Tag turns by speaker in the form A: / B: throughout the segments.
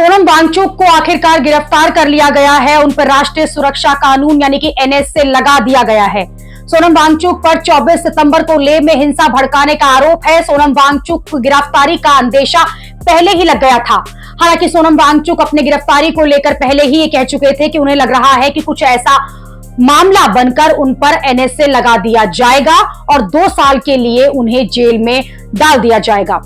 A: सोनम वांगचुक को आखिरकार गिरफ्तार कर लिया गया है। उन पर राष्ट्रीय सुरक्षा कानून यानी कि एनएसए लगा दिया गया है। सोनम वांगचुक पर 24 सितंबर को लेह में हिंसा भड़काने का आरोप है। सोनम वांगचुक को गिरफ्तारी का अंदेशा पहले ही लग गया था। हालांकि सोनम वांगचुक अपने गिरफ्तारी को लेकर पहले ही ये कह चुके थे कि उन्हें लग रहा है कि कुछ ऐसा मामला बनकर उन पर एनएसए लगा दिया जाएगा और 2 साल के लिए उन्हें जेल में डाल दिया जाएगा।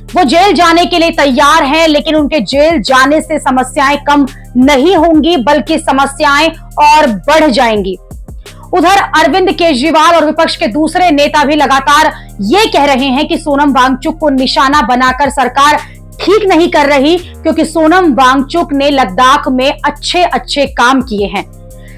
A: वो जेल जाने के लिए तैयार हैं, लेकिन उनके जेल जाने से समस्याएं कम नहीं होंगी बल्कि समस्याएं और बढ़ जाएंगी। उधर अरविंद केजरीवाल और विपक्ष के दूसरे नेता भी लगातार ये कह रहे हैं कि सोनम वांगचुक को निशाना बनाकर सरकार ठीक नहीं कर रही, क्योंकि सोनम वांगचुक ने लद्दाख में अच्छे काम किए हैं।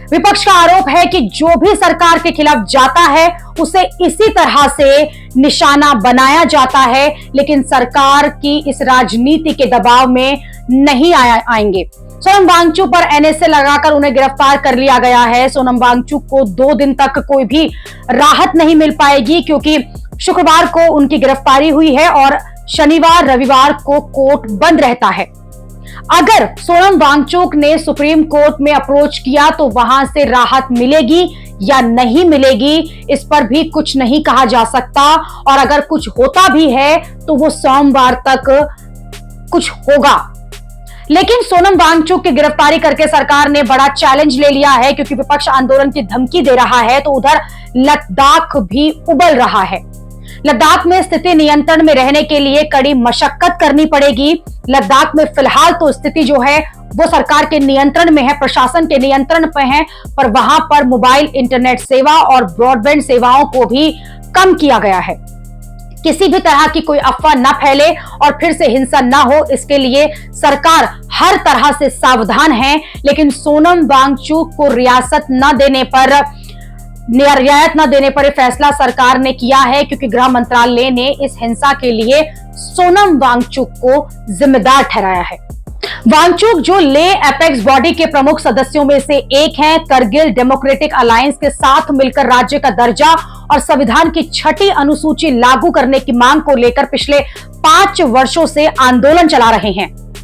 A: विपक्ष का आरोप है कि जो भी सरकार के खिलाफ जाता है उसे इसी तरह से निशाना बनाया जाता है, लेकिन सरकार की इस राजनीति के दबाव में नहीं आएंगे। सोनम वांगचुक पर एनएसए लगाकर उन्हें गिरफ्तार कर लिया गया है। सोनम वांगचुक को 2 दिन तक कोई भी राहत नहीं मिल पाएगी, क्योंकि शुक्रवार को उनकी गिरफ्तारी हुई है और शनिवार रविवार को कोर्ट बंद रहता है। अगर सोनम वांगचुक ने सुप्रीम कोर्ट में अप्रोच किया तो वहां से राहत मिलेगी या नहीं मिलेगी, इस पर भी कुछ नहीं कहा जा सकता। और अगर कुछ होता भी है तो वो सोमवार तक कुछ होगा। लेकिन सोनम वांगचुक की गिरफ्तारी करके सरकार ने बड़ा चैलेंज ले लिया है, क्योंकि विपक्ष आंदोलन की धमकी दे रहा है तो उधर लद्दाख भी उबल रहा है। लद्दाख में स्थिति नियंत्रण में रहने के लिए कड़ी मशक्कत करनी पड़ेगी। लद्दाख में फिलहाल तो स्थिति जो है वो सरकार के नियंत्रण में है, प्रशासन के नियंत्रण पे है, पर वहां पर मोबाइल इंटरनेट सेवा और ब्रॉडबैंड सेवाओं को भी कम किया गया है। किसी भी तरह की कोई अफवाह न फैले और फिर से हिंसा न हो, इसके लिए सरकार हर तरह से सावधान है। लेकिन सोनम वांगचुक को रियायत न देने पर फैसला सरकार ने किया है, क्योंकि गृह मंत्रालय ने इस हिंसा के लिए सोनम वांगचुक को जिम्मेदार ठहराया है। वांगचुक जो लेह एपेक्स बॉडी के प्रमुख सदस्यों में से एक हैं, करगिल डेमोक्रेटिक अलायंस के साथ मिलकर राज्य का दर्जा और संविधान की 6ठी अनुसूची लागू करने की मांग को लेकर पिछले 5 वर्षों से आंदोलन चला रहे हैं।